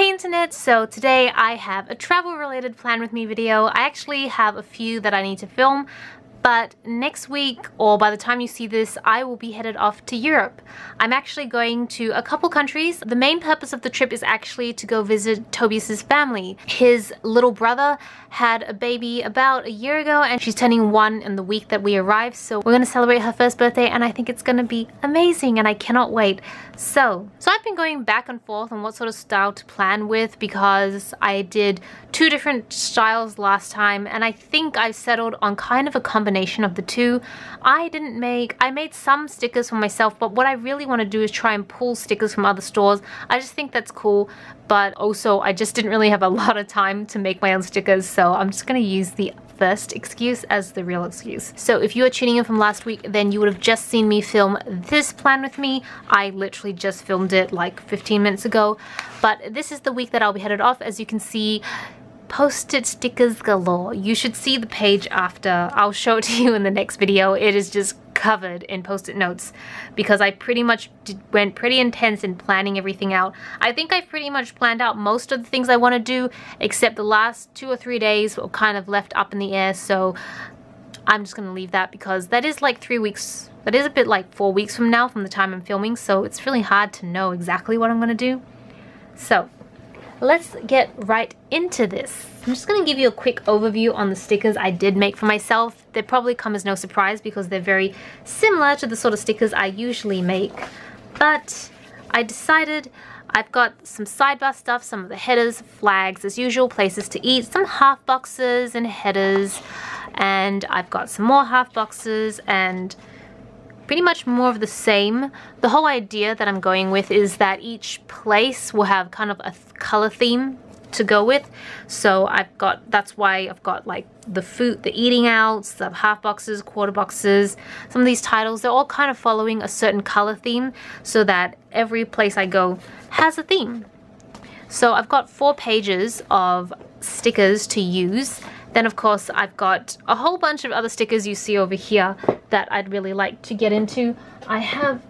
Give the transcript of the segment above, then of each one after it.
Hey internet, so today I have a travel related plan with me video. I actually have a few that I need to film, but next week, or by the time you see this, I will be headed off to Europe. I'm actually going to a couple countries. The main purpose of the trip is actually to go visit Tobias's family. His little brother had a baby about a year ago and she's turning 1 in the week that we arrive, so we're gonna celebrate her first birthday and I think it's gonna be amazing and I cannot wait. So I've been going back and forth on what sort of style to plan with because I did 2 different styles last time and I think I've settled on kind of a combination of the two. I made some stickers for myself, but what I really want to do is try and pull stickers from other stores. I just think that's cool, but also I just didn't really have a lot of time to make my own stickers, so I'm just gonna use the first excuse as the real excuse. So if you are tuning in from last week, then you would have just seen me film this plan with me. I literally just filmed it like 15 minutes ago, but this is the week that I'll be headed off. As you can see, post-it stickers galore. You should see the page after. I'll show it to you in the next video. It is just covered in post-it notes because I pretty much went pretty intense in planning everything out. I think I've pretty much planned out most of the things I want to do, except the last 2 or 3 days were kind of left up in the air, so I'm just gonna leave that because that is like 3 weeks. That is a bit like 4 weeks from now from the time I'm filming, so it's really hard to know exactly what I'm gonna do. So let's get right into this. I'm just going to give you a quick overview on the stickers I did make for myself. They probably come as no surprise because they're very similar to the sort of stickers I usually make. But I decided I've got some sidebar stuff, some of the headers, flags as usual, places to eat, some half boxes and headers, and I've got some more half boxes and pretty much more of the same. The whole idea that I'm going with is that each place will have kind of a color theme to go with. So that's why I've got like the food, the eating outs, the half boxes, quarter boxes. Some of these titles, they're all kind of following a certain color theme so that every place I go has a theme. So I've got 4 pages of stickers to use. Then of course I've got a whole bunch of other stickers you see over here that I'd really like to get into. I have,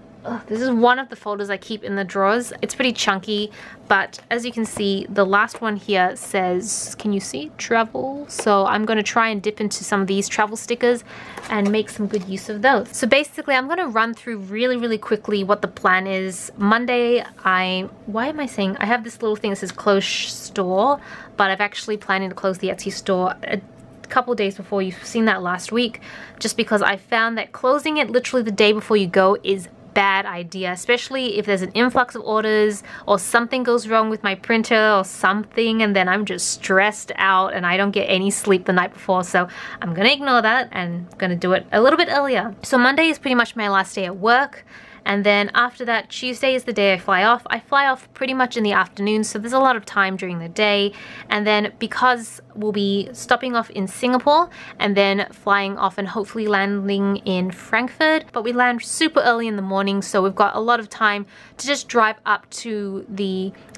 this is one of the folders I keep in the drawers. It's pretty chunky, but as you can see, the last one here says, can you see, travel? So I'm going to try and dip into some of these travel stickers and make some good use of those. So basically I'm going to run through really quickly what the plan is. Monday, why am I saying, I have this little thing that says close store, but I've actually planning to close the Etsy store a couple days before. You've seen that last week, just because I found that closing it literally the day before you go is bad idea, especially if there's an influx of orders or something goes wrong with my printer or something, and then I'm just stressed out and I don't get any sleep the night before. So I'm gonna ignore that and gonna do it a little bit earlier. So Monday is pretty much my last day at work, and then after that, Tuesday is the day I fly off. I fly off pretty much in the afternoon, so there's a lot of time during the day. And then because we'll be stopping off in Singapore and then flying off and hopefully landing in Frankfurt, but we land super early in the morning, so we've got a lot of time to just drive up to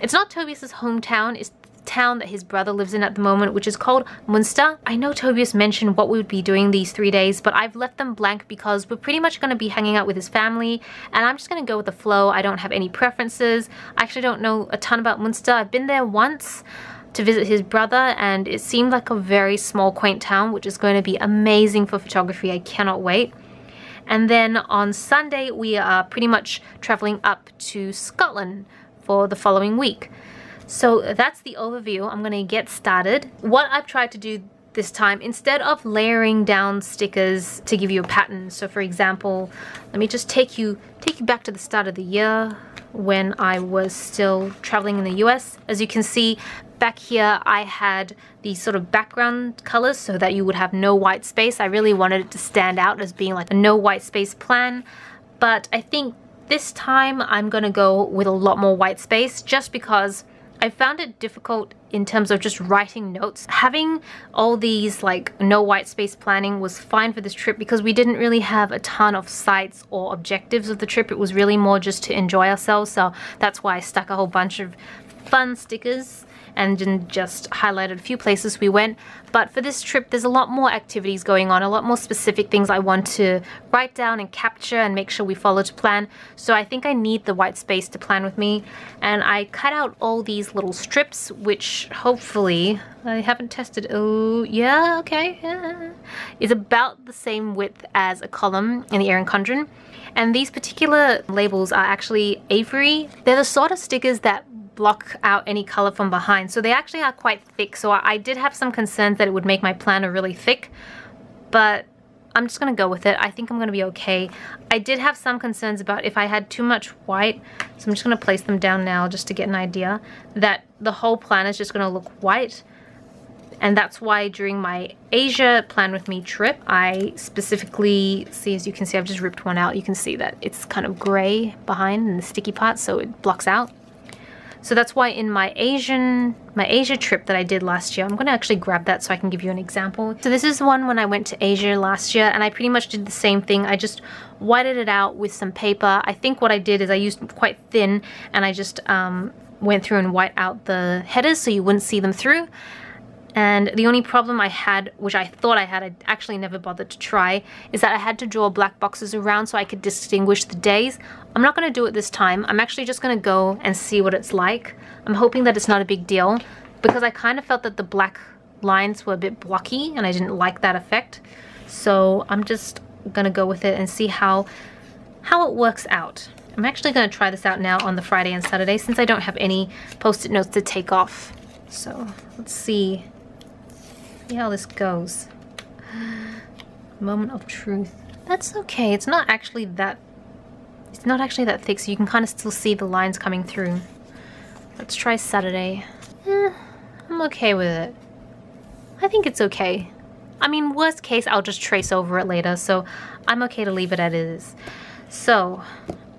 it's not Tobias's hometown, it's town that his brother lives in at the moment, which is called Munster. I know Tobias mentioned what we would be doing these 3 days, but I've left them blank because we're pretty much going to be hanging out with his family and I'm just going to go with the flow. I don't have any preferences. I actually don't know a ton about Munster. I've been there once to visit his brother and it seemed like a very small, quaint town, which is going to be amazing for photography. I cannot wait. And then on Sunday, we are pretty much traveling up to Scotland for the following week. So that's the overview. I'm going to get started. What I've tried to do this time, instead of layering down stickers to give you a pattern, so for example, let me just take you back to the start of the year when I was still traveling in the US. As you can see back here, I had these sort of background colors so that you would have no white space. I really wanted it to stand out as being like a no white space plan, but I think this time I'm going to go with a lot more white space just because I found it difficult in terms of just writing notes. Having all these like no white space planning was fine for this trip because we didn't really have a ton of sites or objectives of the trip. It was really more just to enjoy ourselves, so that's why I stuck a whole bunch of fun stickers. and then just highlighted a few places we went. But for this trip, there's a lot more activities going on, a lot more specific things I want to write down and capture and make sure we follow to plan. So I think I need the white space to plan with me. And I cut out all these little strips, which hopefully, I haven't tested. Oh, yeah, okay. Yeah. Is about the same width as a column in the Erin Condren. And these particular labels are actually Avery. They're the sort of stickers that block out any color from behind, so they actually are quite thick. So I did have some concerns that it would make my planner really thick, but I'm just gonna go with it. I think I'm gonna be okay. I did have some concerns about if I had too much white, so I'm just gonna place them down now just to get an idea that the whole planner is just gonna look white. And that's why during my Asia Plan With Me trip, I specifically, see, as you can see, I've just ripped one out. You can see that it's kind of gray behind in the sticky part, so it blocks out. So that's why in my Asia trip that I did last year, I'm gonna actually grab that so I can give you an example. So this is one when I went to Asia last year, and I pretty much did the same thing. I just whited it out with some paper. I think what I did is I used quite thin, and I just went through and white out the headers so you wouldn't see them through. And the only problem I had, which I thought I had, I actually never bothered to try, is that I had to draw black boxes around so I could distinguish the days. I'm not going to do it this time. I'm actually just going to go and see what it's like. I'm hoping that it's not a big deal, because I kind of felt that the black lines were a bit blocky and I didn't like that effect. So I'm just going to go with it and see how it works out. I'm actually going to try this out now on the Friday and Saturday since I don't have any post-it notes to take off. So let's see how this goes. Moment of truth. That's okay. It's not actually that thick, so you can kind of still see the lines coming through. Let's try Saturday. I'm okay with it. I think it's okay. I mean, worst case, I'll just trace over it later, so I'm okay to leave it as it is. So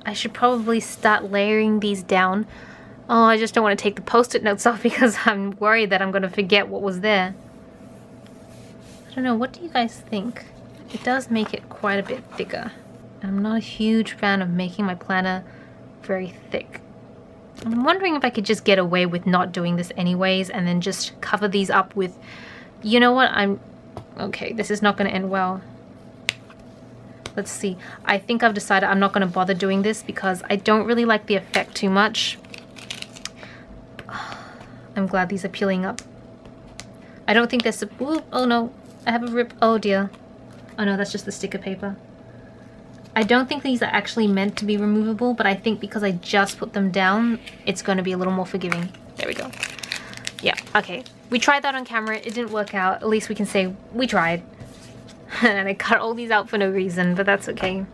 I should probably start layering these down. Oh, I just don't want to take the post-it notes off because I'm worried that I'm going to forget what was there. I don't know, what do you guys think? It does make it quite a bit thicker. I'm not a huge fan of making my planner very thick. I'm wondering if I could just get away with not doing this anyways and then just cover these up with, you know what, okay, this is not going to end well. Let's see. I think I've decided I'm not going to bother doing this because I don't really like the effect too much. I'm glad these are peeling up. I don't think there's oh no, I have a rip. Oh dear. Oh no, that's just the sticker paper. I don't think these are actually meant to be removable, but I think because I just put them down, it's going to be a little more forgiving. There we go. Yeah, okay. We tried that on camera. It didn't work out. At least we can say we tried. And I cut all these out for no reason, but that's okay.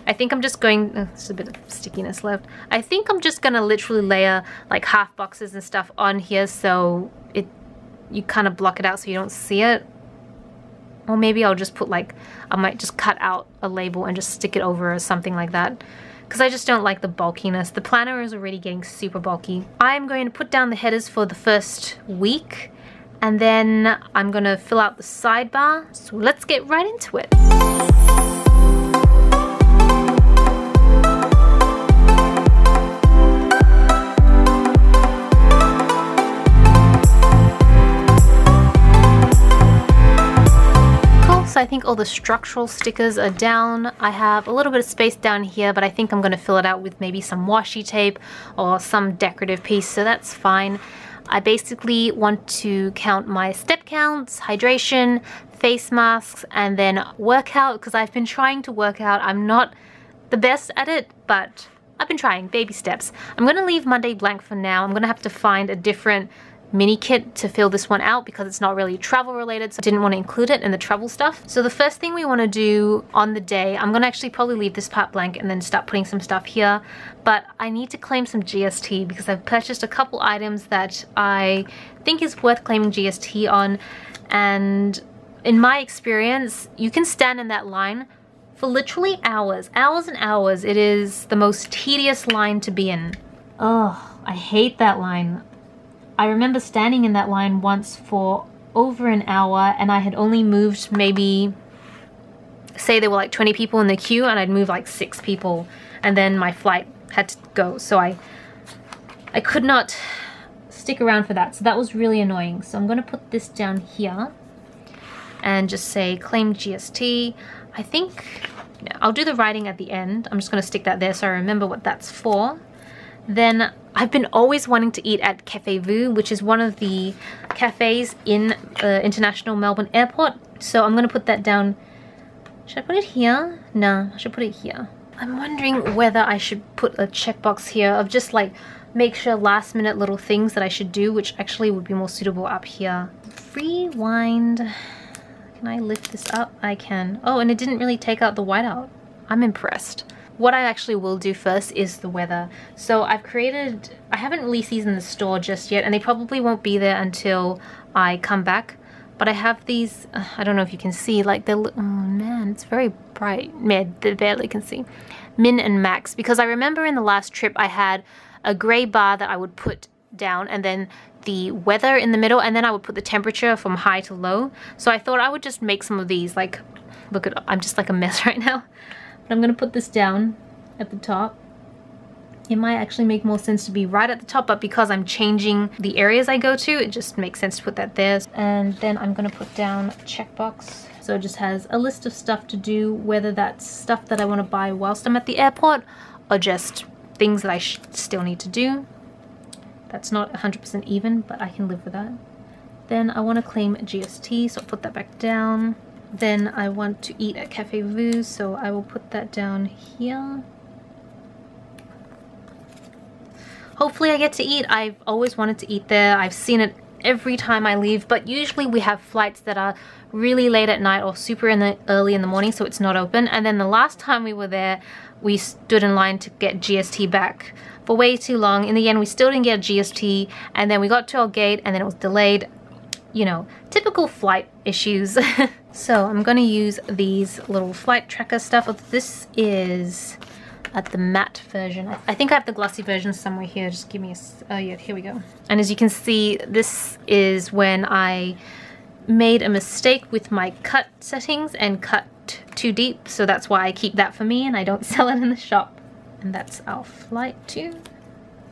I think I'm just going, there's a bit of stickiness left. I think I'm just gonna literally layer like half boxes and stuff on here so you kind of block it out so you don't see it. Or maybe I'll just put like, I might just cut out a label and just stick it over or something like that. Because I just don't like the bulkiness. The planner is already getting super bulky. I'm going to put down the headers for the first week. And then I'm gonna fill out the sidebar. So let's get right into it. So I think all the structural stickers are down. I have a little bit of space down here, but I think I'm going to fill it out with maybe some washi tape or some decorative piece, so that's fine. I basically want to count my step counts, hydration, face masks, and then workout, because I've been trying to work out. I'm not the best at it, but I've been trying, baby steps. I'm going to leave Monday blank for now. I'm going to have to find a different mini kit to fill this one out because it's not really travel related, so I didn't want to include it in the travel stuff. So the first thing we want to do on the day, I'm gonna actually probably leave this part blank and then start putting some stuff here, but I need to claim some GST because I've purchased a couple items that I think is worth claiming GST on, and in my experience you can stand in that line for literally hours and hours. It is the most tedious line to be in. Oh, I hate that line. I remember standing in that line once for over an hour and I had only moved maybe, say there were like 20 people in the queue and I'd moved like 6 people and then my flight had to go. So I could not stick around for that. So that was really annoying. So I'm going to put this down here and just say claim GST. I think I'll do the writing at the end. I'm just going to stick that there so I remember what that's for. Then I've been always wanting to eat at Cafe Vu, which is one of the cafes in International Melbourne Airport. So I'm going to put that down. Should I put it here? No, I should put it here. I'm wondering whether I should put a checkbox here of just like make sure last minute little things that I should do, which actually would be more suitable up here. Rewind. Can I lift this up? I can. Oh, and it didn't really take out the whiteout. I'm impressed. What I actually will do first is the weather. So I haven't released these in the store just yet, and they probably won't be there until I come back. But I have these, I don't know if you can see, like they're, oh man, it's very bright. They barely can see. Min and Max, because I remember in the last trip I had a gray bar that I would put down and then the weather in the middle, and then I would put the temperature from high to low. So I thought I would just make some of these, like, look at, I'm just like a mess right now. But I'm gonna put this down at the top. It might actually make more sense to be right at the top, but because I'm changing the areas I go to, it just makes sense to put that there. And then I'm gonna put down a checkbox. So it just has a list of stuff to do, whether that's stuff that I wanna buy whilst I'm at the airport, or just things that I still need to do. That's not 100% even, but I can live with that. Then I wanna claim GST, so I'll put that back down. Then I want to eat at Cafe Vu, so I will put that down here. Hopefully I get to eat. I've always wanted to eat there. I've seen it every time I leave, but usually we have flights that are really late at night or super early in the morning, so it's not open. And then the last time we were there, we stood in line to get GST back for way too long. In the end, we still didn't get GST, and then we got to our gate and then it was delayed. You know, typical flight issues. So I'm gonna use these little flight tracker stuff. This is at the matte version. I think I have the glossy version somewhere here. Just give me a, oh yeah, here we go. And as you can see, this is when I made a mistake with my cut settings and cut too deep. So that's why I keep that for me and I don't sell it in the shop. And that's our flight to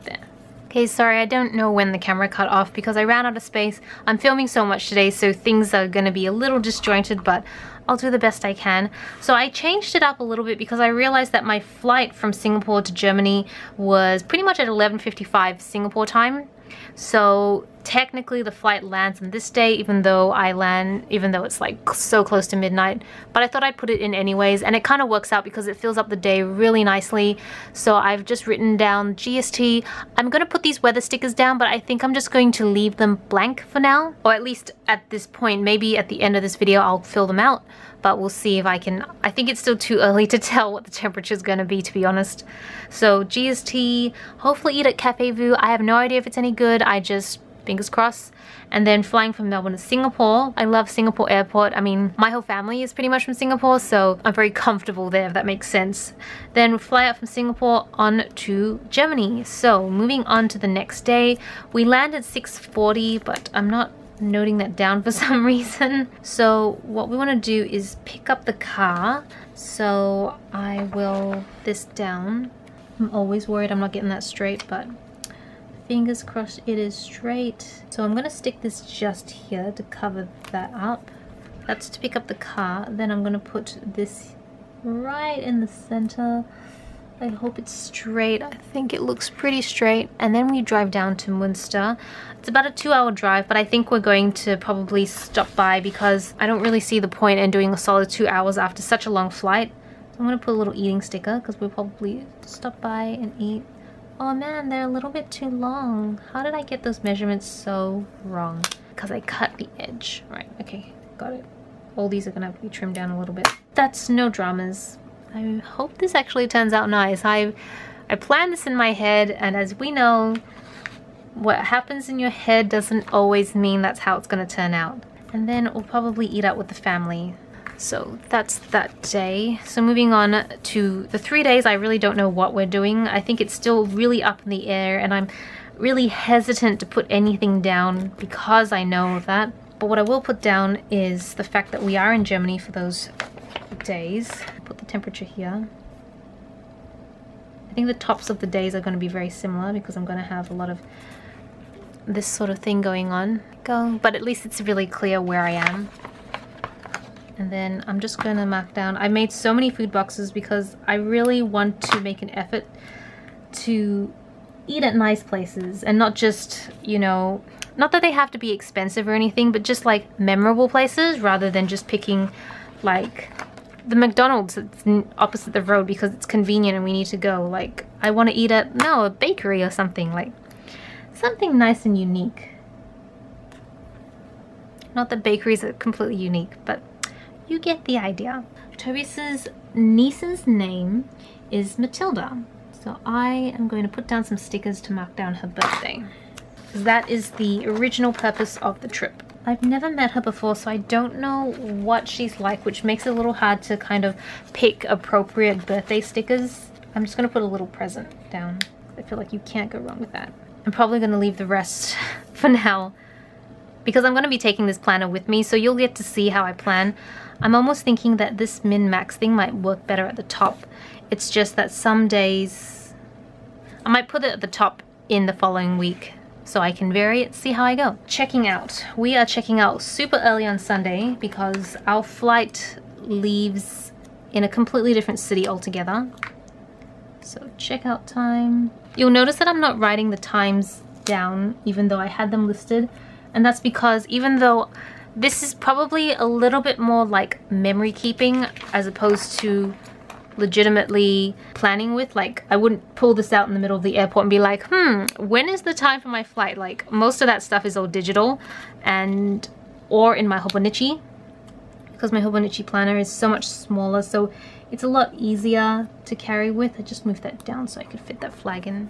there. Okay, sorry, I don't know when the camera cut off because I ran out of space. I'm filming so much today, so things are gonna be a little disjointed, but I'll do the best I can. So I changed it up a little bit because I realized that my flight from Singapore to Germany was pretty much at 11:55 Singapore time. So technically the flight lands on this day, even though it's like so close to midnight. But I thought I'd put it in anyways, and it kind of works out because it fills up the day really nicely. So I've just written down GST. I'm gonna put these weather stickers down, but I think I'm just going to leave them blank for now, or at least at this point. Maybe at the end of this video I'll fill them out, but we'll see if I can. I think it's still too early to tell what the temperature is going to be, to be honest. So GST, hopefully eat at Cafe Vu. I have no idea if it's any good. I just, fingers crossed. And then flying from Melbourne to Singapore. I love Singapore airport. I mean, my whole family is pretty much from Singapore, so I'm very comfortable there, if that makes sense. Then fly out from Singapore on to Germany. So moving on to the next day. We land at 6:40, but I'm not noting that down for some reason. So what we want to do is pick up the car. So I will this down. I'm always worried I'm not getting that straight, but fingers crossed it is straight. So I'm gonna stick this just here to cover that up. That's to pick up the car. Then I'm gonna put this right in the center. I hope it's straight. I think it looks pretty straight. And then we drive down to Münster. It's about a 2-hour drive, but I think we're going to probably stop by because I don't really see the point in doing a solid 2 hours after such a long flight. So I'm gonna put a little eating sticker because we'll probably stop by and eat. Oh man, they're a little bit too long. How did I get those measurements so wrong? Because I cut the edge. Right, okay, got it. All these are gonna have to be trimmed down a little bit. That's no dramas. I hope this actually turns out nice. I planned this in my head, and as we know, what happens in your head doesn't always mean that's how it's gonna turn out. And then we'll probably eat out with the family. So that's that day. So moving on to the 3 days, I really don't know what we're doing. I think it's still really up in the air, and I'm really hesitant to put anything down because I know of that. But what I will put down is the fact that we are in Germany for those days. Put the temperature here. I think the tops of the days are going to be very similar because I'm going to have a lot of this sort of thing going on. But at least it's really clear where I am. And then I'm just going to mark down. I made so many food boxes because I really want to make an effort to eat at nice places and not just, you know, not that they have to be expensive or anything, but just like memorable places rather than just picking like the McDonald's that's opposite the road because it's convenient and we need to go. Like, I want to eat at, no, a bakery or something, like something nice and unique. Not that bakeries are completely unique, but you get the idea. Tobias's niece's name is Matilda. So I am going to put down some stickers to mark down her birthday. That is the original purpose of the trip. I've never met her before, so I don't know what she's like, which makes it a little hard to kind of pick appropriate birthday stickers. I'm just going to put a little present down. I feel like you can't go wrong with that. I'm probably going to leave the rest for now because I'm going to be taking this planner with me, so you'll get to see how I plan. I'm almost thinking that this min-max thing might work better at the top. It's just that some days I might put it at the top in the following week so I can vary it, see how I go. Checking out. We are checking out super early on Sunday because our flight leaves in a completely different city altogether. So checkout time. You'll notice that I'm not writing the times down even though I had them listed, and that's because even though this is probably a little bit more like memory keeping as opposed to legitimately planning with, like, I wouldn't pull this out in the middle of the airport and be like, when is the time for my flight? Like, most of that stuff is all digital and or in my Hobonichi, because my Hobonichi planner is so much smaller, so it's a lot easier to carry with. I just moved that down so I could fit that flag in.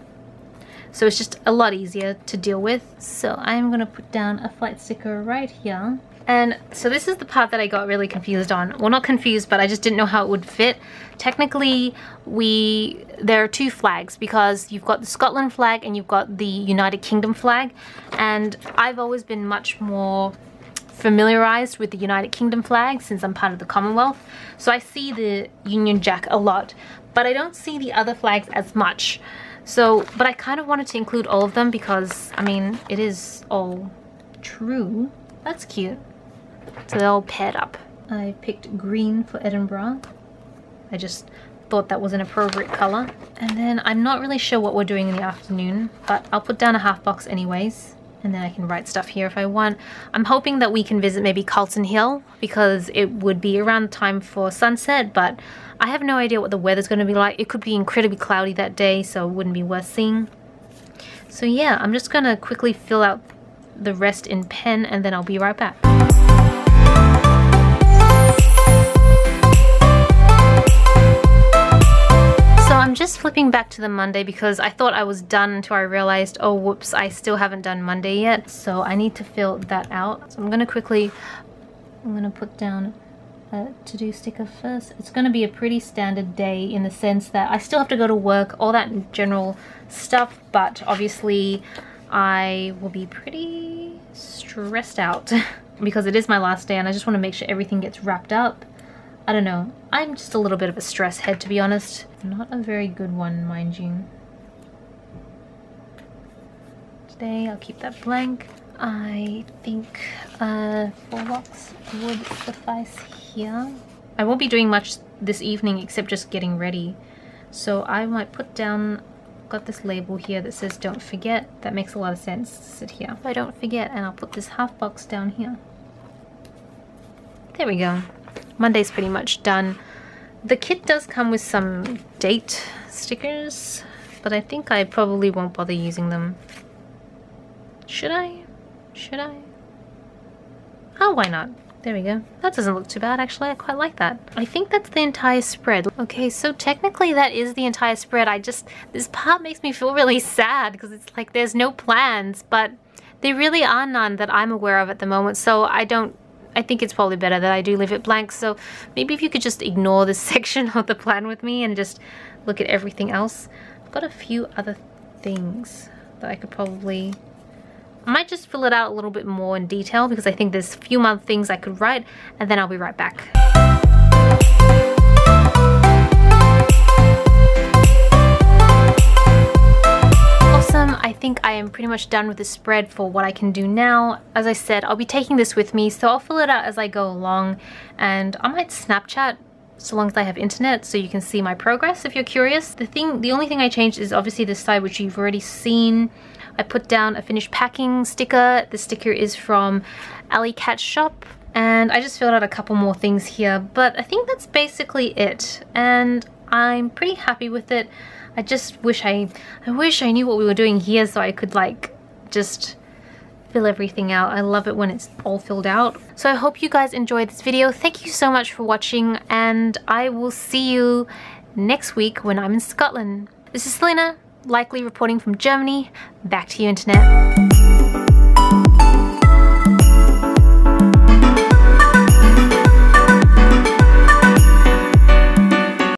So it's just a lot easier to deal with. So I'm gonna put down a flight sticker right here. And so this is the part that I got really confused on. Well, not confused, but I just didn't know how it would fit. Technically, there are two flags because you've got the Scotland flag and you've got the United Kingdom flag. And I've always been much more familiarized with the United Kingdom flag since I'm part of the Commonwealth. So I see the Union Jack a lot, but I don't see the other flags as much. So, but I kind of wanted to include all of them because, I mean, it is all true. That's cute. So they're all paired up. I picked green for Edinburgh. I just thought that was an appropriate color. And then I'm not really sure what we're doing in the afternoon, but I'll put down a half box anyways. And then I can write stuff here if I want. I'm hoping that we can visit maybe Carlton Hill because it would be around the time for sunset, but I have no idea what the weather's going to be like. It could be incredibly cloudy that day, so it wouldn't be worth seeing. So yeah, I'm just going to quickly fill out the rest in pen and then I'll be right back. So I'm just flipping back to the Monday because I thought I was done until I realized, oh whoops, I still haven't done Monday yet. So I need to fill that out. So I'm going to put down a to-do sticker first. It's going to be a pretty standard day in the sense that I still have to go to work, all that general stuff, but obviously I will be pretty stressed out because it is my last day and I just want to make sure everything gets wrapped up. I don't know. I'm just a little bit of a stress head, to be honest. Not a very good one, mind you. Today I'll keep that blank. I think 4 blocks would suffice here. I won't be doing much this evening except just getting ready. So I might put down, got this label here that says don't forget. That makes a lot of sense to sit here. If I don't forget, and I'll put this half box down here. There we go. Monday's pretty much done. The kit does come with some date stickers, but I think I probably won't bother using them. Should I? Should I? Oh, why not? There we go. That doesn't look too bad, actually. I quite like that. I think that's the entire spread. Okay, so technically that is the entire spread. This part makes me feel really sad because it's like there's no plans, but there really are none that I'm aware of at the moment, so I think it's probably better that I do leave it blank. So maybe if you could just ignore this section of the plan with me and just look at everything else. I've got a few other things that I could probably... I might just fill it out a little bit more in detail because I think there's a few more things I could write, and then I'll be right back. Awesome. bottom, I think I am pretty much done with the spread for what I can do now. As I said, I'll be taking this with me, so I'll fill it out as I go along, and I might Snapchat so long as I have internet so you can see my progress if you're curious. The only thing I changed is obviously this side, which you've already seen. I put down a finished packing sticker. The sticker is from Alley Cat Shop, and I just filled out a couple more things here, but I think that's basically it, and I'm pretty happy with it. I just wish I knew what we were doing here so I could like just fill everything out. I love it when it's all filled out. So I hope you guys enjoyed this video. Thank you so much for watching, and I will see you next week when I'm in Scotland. This is Celina, likely reporting from Germany. Back to you, internet.